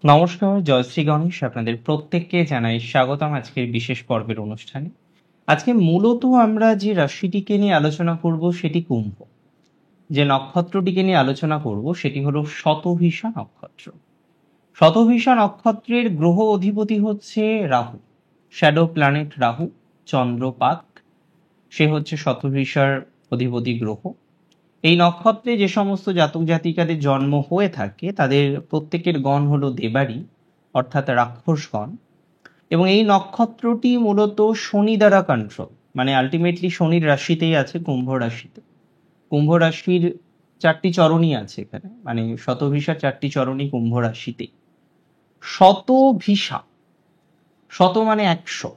নমস্কার, জয়শ্রী গণেশ আপনাদের প্রত্যেককে জানাই স্বাগতম আজকের বিশেষ পর্বের অনুষ্ঠানে। আজকে মূলত আমরা যে রাশিটিকে নিয়ে আলোচনা করব সেটি কুম্ভ। যে নক্ষত্রটিকে নিয়ে আলোচনা করব সেটি হলো শতভিষা নক্ষত্র। শতভিষা নক্ষত্রের গ্রহ অধিপতি হচ্ছে রাহু, শ্যাডো প্ল্যানেট রাহু, চন্দ্রপাক। সে হচ্ছে শতভিষার অধিপতি গ্রহ। এই নক্ষত্রে যে সমস্ত জাতক জাতিকাদের জন্ম হয়ে থাকে তাদের প্রত্যেকের গণ হলো দেবারী, অর্থাৎ রাক্ষসগণ। এবং এই নক্ষত্রটি মূলত শনি দ্বারা কন্ট্রোল, মানে আলটিমেটলি শনির রাশিতেই আছে, কুম্ভ রাশিতে। কুম্ভ রাশির 4টি চরণই আছে এখানে, মানে শতভিষার 4টি চরণই কুম্ভ রাশিতে। শতভিষা, শত মানে 100,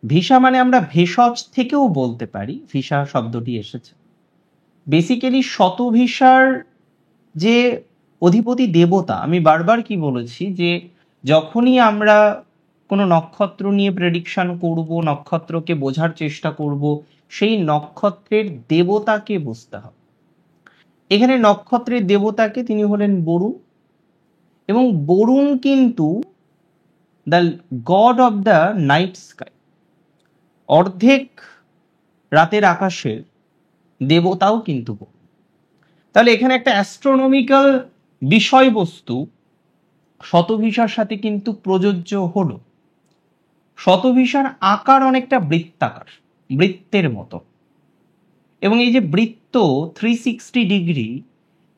ভিসা মানে আমরা ভেষজ থেকেও বলতে পারি, ভিসা শব্দটি এসেছে। বেসিক্যালি শতভিষার যে অধিপতি দেবতা, আমি বারবার কি বলেছি যে যখনই আমরা কোনো নক্ষত্র নিয়ে প্রেডিকশন করব, নক্ষত্রকে বোঝার চেষ্টা করব, সেই নক্ষত্রের দেবতাকে বুঝতে হবে। এখানে নক্ষত্রের দেবতাকে তিনি হলেন বরুণ, এবং বরুণ কিন্তু the god of the night sky, অর্ধেক রাতের আকাশের দেবতাও কিন্তু বরুণ। তাহলে এখানে একটা অ্যাস্ট্রোনমিক্যাল বিষয়বস্তু শতভিষার সাথে কিন্তু প্রযোজ্য হলো। শতভিষার আকার অনেকটা বৃত্তাকার, বৃত্তের মতো, এবং এই যে বৃত্ত 360 ডিগ্রি,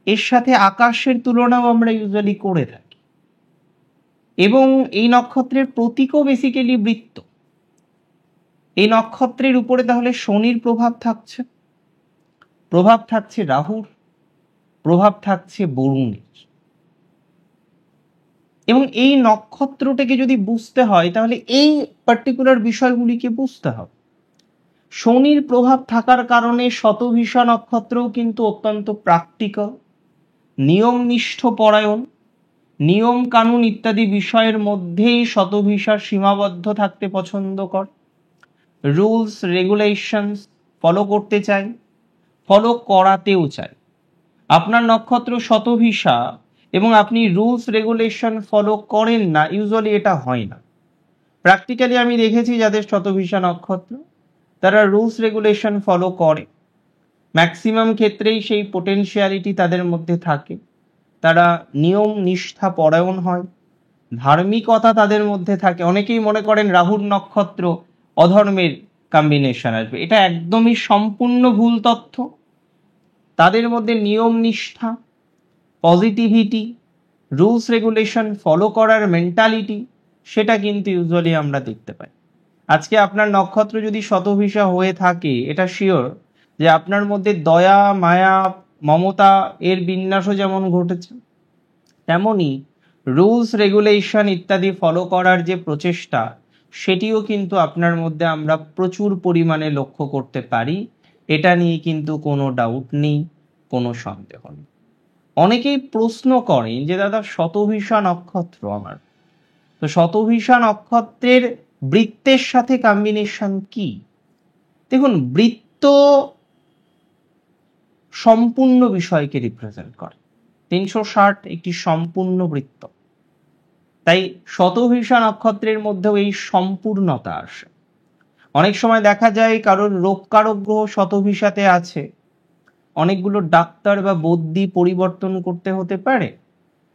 এর সাথে আকাশের তুলনাও আমরা ইউজুয়ালি করে থাকি। এবং এই নক্ষত্রের প্রতীকও বেসিক্যালি বৃত্ত। এই নক্ষত্রের উপরে তাহলে শনির প্রভাব থাকছে, প্রভাব থাকছে রাহুর, প্রভাব থাকছে বরুণের। এবং এই নক্ষত্রটাকে যদি বুঝতে হয় তাহলে এই পার্টিকুলার বিষয়গুলিকে বুঝতে হবে। শনির প্রভাব থাকার কারণে শতভিষা নক্ষত্রও কিন্তু অত্যন্ত প্র্যাকটিক্যাল, নিয়মনিষ্ঠ পরায়ণ, নিয়ম কানুন ইত্যাদি বিষয়ের মধ্যেই শতভিষা সীমাবদ্ধ থাকতে পছন্দ করে। রুলস রেগুলেশনস ফলো করতে চাই, ফলো করাতেও চাই। আপনার নক্ষত্র শতভিষা এবং আপনি রুলস রেগুলেশন ফলো করেন না, ইউজুয়ালি এটা হয় না। প্র্যাকটিক্যালি আমি দেখেছি যাদের শতভিষা নক্ষত্র, তারা রুলস রেগুলেশন ফলো করে, ম্যাক্সিমাম ক্ষেত্রেই সেই পোটেনশিয়ালিটি তাদের মধ্যে থাকে। তারা নিয়ম নিষ্ঠা পরায়ণ হয়, ধার্মিকতা তাদের মধ্যে থাকে। অনেকেই মনে করেন রাহুর নক্ষত্র অধর্মের কম্বিনেশন আসবে, এটা একদমই সম্পূর্ণ ভুল তথ্য। তাদের মধ্যে নিয়ম নিষ্ঠা, পজিটিভিটি, রুলস রেগুলেশন ফলো করার মেন্টালিটি, সেটা কিন্তু ইউজুয়ালি আমরা দেখতে পাই। আজকে আপনার নক্ষত্র যদি শতভিষা হয়ে থাকে, এটা শিওর যে আপনার মধ্যে দয়া, মায়া, মমতা এর বিন্যাসও যেমন ঘটেছে, তেমনি রুলস রেগুলেশন ইত্যাদি ফলো করার যে প্রচেষ্টা, সেটিও কিন্তু আপনার মধ্যে আমরা প্রচুর পরিমাণে লক্ষ্য করতে পারি। এটা নিয়ে কিন্তু কোনো ডাউট নেই, কোনো সন্দেহ নেই। অনেকেই প্রশ্ন করেন যে দাদা শতভিষা নক্ষত্র আমার, তো শতভিষা নক্ষত্রের বৃত্তের সাথে কম্বিনেশন কি? দেখুন, বৃত্ত সম্পূর্ণ বিষয়কে রিপ্রেজেন্ট করে। 360 একটি সম্পূর্ণ বৃত্ত, তাই শতভিষা নক্ষত্রের মধ্যেও এই সম্পূর্ণতা আসে। অনেক সময় দেখা যায় কারোর রোগকারক গ্রহ শতভিষাতে আছে, অনেকগুলো ডাক্তার বা বদ্যি পরিবর্তন করতে হতে পারে,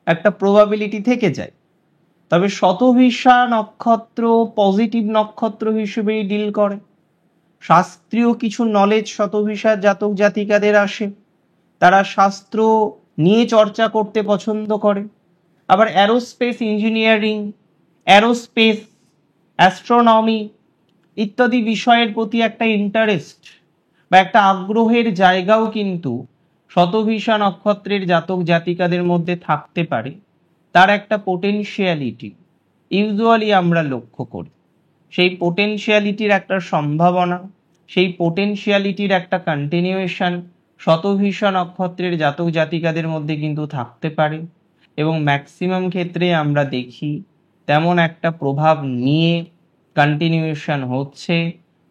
একটা প্রবাবিলিটি থেকে যায়। তবে শতভিষা নক্ষত্র পজিটিভ নক্ষত্র হিসেবেই ডিল করে। শাস্ত্রীয় কিছু নলেজ শতভিষা জাতক জাতিকাদের আসে, তারা শাস্ত্র নিয়ে চর্চা করতে পছন্দ করে। আবার অ্যারোস্পেস ইঞ্জিনিয়ারিং, অ্যারোস্পেস, অ্যাস্ট্রোনমি ইত্যাদি বিষয়ের প্রতি একটা ইন্টারেস্ট বা একটা আগ্রহের জায়গাও কিন্তু শতভিষা নক্ষত্রের জাতক জাতিকাদের মধ্যে থাকতে পারে। তার একটা পোটেনশিয়ালিটি ইউজুয়ালি আমরা লক্ষ্য করি। সেই পোটেনশিয়ালিটির একটা সম্ভাবনা, সেই পোটেনশিয়ালিটির একটা কন্টিনিউয়েশন শতভিষা নক্ষত্রের জাতক জাতিকাদের মধ্যে কিন্তু থাকতে পারে। এবং ম্যাক্সিমাম ক্ষেত্রে আমরা দেখি তেমন একটা প্রভাব নিয়ে কন্টিনিউয়েশন হচ্ছে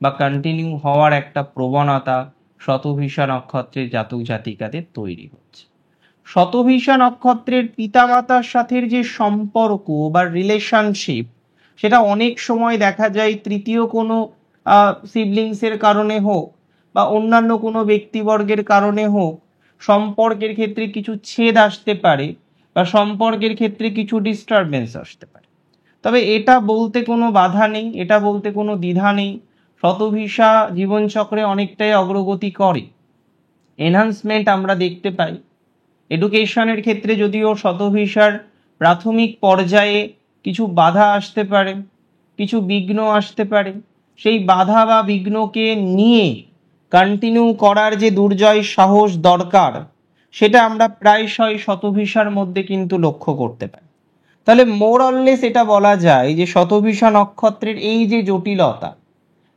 বা কন্টিনিউ হওয়ার একটা প্রবণতা শতভিষা নক্ষত্রের জাতক জাতিকাদের তৈরি হচ্ছে। শতভিষা নক্ষত্রের পিতামাতার সাথে যে সম্পর্ক বা রিলেশনশিপ, সেটা অনেক সময় দেখা যায় তৃতীয় কোনো সিবলিংসের কারণে হোক বা অন্যান্য কোনো ব্যক্তিবর্গের কারণে হোক, সম্পর্কের ক্ষেত্রে কিছু ছেদ আসতে পারে বা সম্পর্কের ক্ষেত্রে কিছু ডিস্টারবেন্স আসতে পারে। তবে এটা বলতে কোনো বাধা নেই, এটা বলতে কোনো দ্বিধা নেই, শতভিষা জীবনচক্রে অনেকটাই অগ্রগতি করে, এনহান্সমেন্ট আমরা দেখতে পাই। এডুকেশনের ক্ষেত্রে যদিও শতভিষার প্রাথমিক পর্যায়ে কিছু বাধা আসতে পারে, কিছু বিঘ্ন আসতে পারে, সেই বাধা বা বিঘ্নকে নিয়ে কন্টিনিউ করার যে দুর্জয় সাহস দরকার, সেটা আমরা প্রায়শই শতভিষার মধ্যে কিন্তু লক্ষ্য করতে পারি। তাহলে মোর অললেস এটা বলা যায় যে শতভিষা নক্ষত্রের এই যে জটিলতা,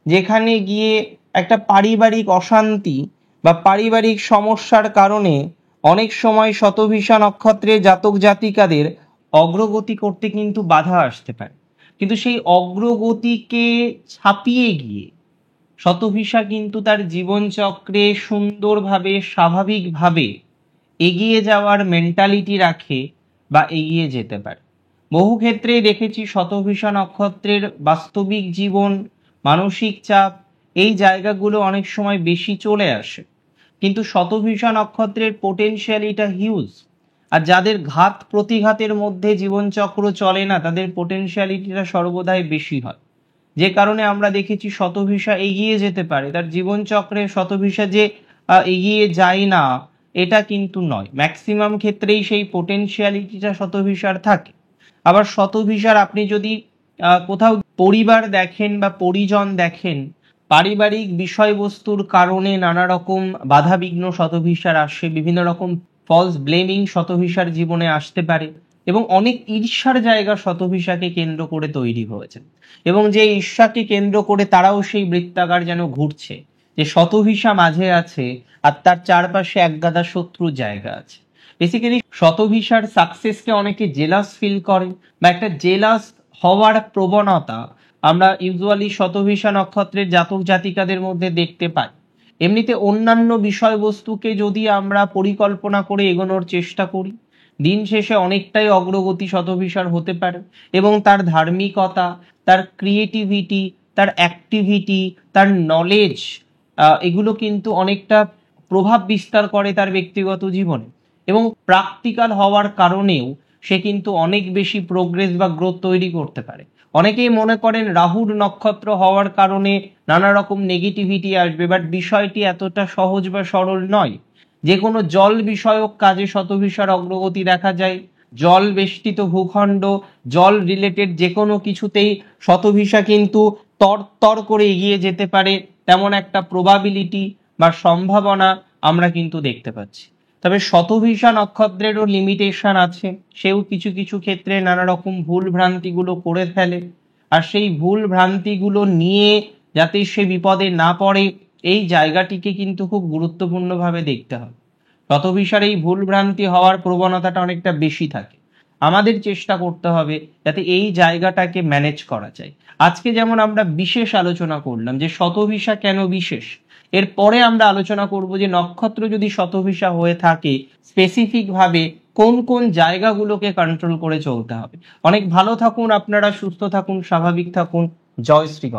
যেখানে গিয়ে একটা পারিবারিক অশান্তি বা পারিবারিক সমস্যার কারণে অনেক সময় শতভিষা নক্ষত্রের জাতক জাতিকাদের অগ্রগতি করতে কিন্তু বাধা আসতে পারে, কিন্তু সেই অগ্রগতিকে ছাপিয়ে গিয়ে শতভিষা কিন্তু তার জীবনচক্রে সুন্দরভাবে স্বাভাবিকভাবে এগিয়ে যাওয়ার মেন্টালিটি রাখে বা এগিয়ে যেতে পারে। বহু ক্ষেত্রে দেখেছি শতভিষা নক্ষত্রের বাস্তবিক জীবন, মানসিক চাপ, এই জায়গাগুলো অনেক সময় বেশি চলে আসে, কিন্তু শতভিষা নক্ষত্রের পোটেনশিয়ালিটা হিউজ। আর যাদের ঘাত প্রতিঘাতের মধ্যে জীবনচক্র চলে না, তাদের পোটেনশিয়ালিটিটা সর্বদাই বেশি হয়, যে কারণে আমরা দেখেছি শতভিষা এগিয়ে যেতে পারে। তার জীবনচক্রে শতভিষা যে এগিয়ে যায় না এটা কিন্তু নয়, ম্যাক্সিমাম ক্ষেত্রেই সেই পোটেনশিয়ালিটিটা শতভিষার থাকে। আবার শতভিষার আপনি যদি কোথাও পরিবার দেখেন বা পরিজন দেখেন, পারিবারিক বিষয়বস্তুর কারণে নানা রকম বাধা বিঘ্ন শতভিষার আসে, বিভিন্ন রকম ফলস ব্লেমিং শতভিষার জীবনে আসতে পারে, এবং অনেক ঈর্ষার জায়গা শতভিষাকে কেন্দ্র করে তৈরি হয়েছে, এবং যে ঈর্ষাকে কেন্দ্র করে তারাও সেই বৃত্তাকার যেন ঘুরছে, যে শতভিষা মাঝে আছে আর তার চারপাশে একগাদা শত্রুর জায়গা আছে। বেসিক্যালি শতভিষার সাকসেসকে অনেকে জেলাস ফিল করে বা একটা জেলাস হওয়ার প্রবণতা আমরা ইউজুয়ালি শতভিষা নক্ষত্রের জাতক জাতিকাদের মধ্যে দেখতে পাই। এমনিতে অন্যান্য বিষয়বস্তুকে যদি আমরা পরিকল্পনা করে এগোনোর চেষ্টা করি, দিন শেষে অনেকটাই অগ্রগতি শতভিষার হতে পারে, এবং তার ধার্মিকতা, তার ক্রিয়েটিভিটি, তার অ্যাক্টিভিটি, তার নলেজ, এগুলো কিন্তু অনেকটা প্রভাব বিস্তার করে তার ব্যক্তিগত জীবনে, এবং প্র্যাকটিক্যাল হওয়ার কারণেও সে কিন্তু অনেক বেশি প্রোগ্রেস বা গ্রোথ তৈরি করতে পারে। অনেকেই মনে করেন রাহুর নক্ষত্র হওয়ার কারণে নানা রকম নেগেটিভিটি আসবে, বাট বিষয়টি এতটা সহজ বা সরল নয়। যে কোনো জল বিষয়ক কাজে শতভিষার অগ্রগতি দেখা যায়, জল বেষ্টিত ভূখণ্ড, জল রিলেটেড যে কোনো কিছুতেই শতভিষা কিন্তু তর করে এগিয়ে যেতে পারে, তেমন একটা প্রবাবিলিটি বা সম্ভাবনা আমরা কিন্তু দেখতে পাচ্ছি। তবে শতভিষা নক্ষত্রেরও লিমিটেশন আছে, সেও কিছু কিছু ক্ষেত্রে নানা রকম ভুল ভ্রান্তিগুলো করে ফেলে, আর সেই ভুল ভ্রান্তিগুলো নিয়ে যাতে সে বিপদে না পড়ে, এই জায়গাটিকে কিন্তু খুব গুরুত্বপূর্ণভাবে দেখতে হবে। শতভিষার এই ভুল ভ্রান্তি হওয়ার প্রবণতাটা অনেকটা বেশি থাকে, আমাদের চেষ্টা করতে হবে যাতে এই জায়গাটাকে ম্যানেজ করা যায়। আজকে যেমন আমরা বিশেষ আলোচনা করলাম যে শতভিষা কেন বিশেষ, এরপরে আমরা আলোচনা করব যে নক্ষত্র যদি শতভিষা হয়ে থাকে স্পেসিফিক ভাবে কোন কোন জায়গাগুলোকে কন্ট্রোল করে চলতে হবে। অনেক ভালো থাকুন আপনারা, সুস্থ থাকুন, স্বাভাবিক থাকুন। জয় শ্রী গণেশ।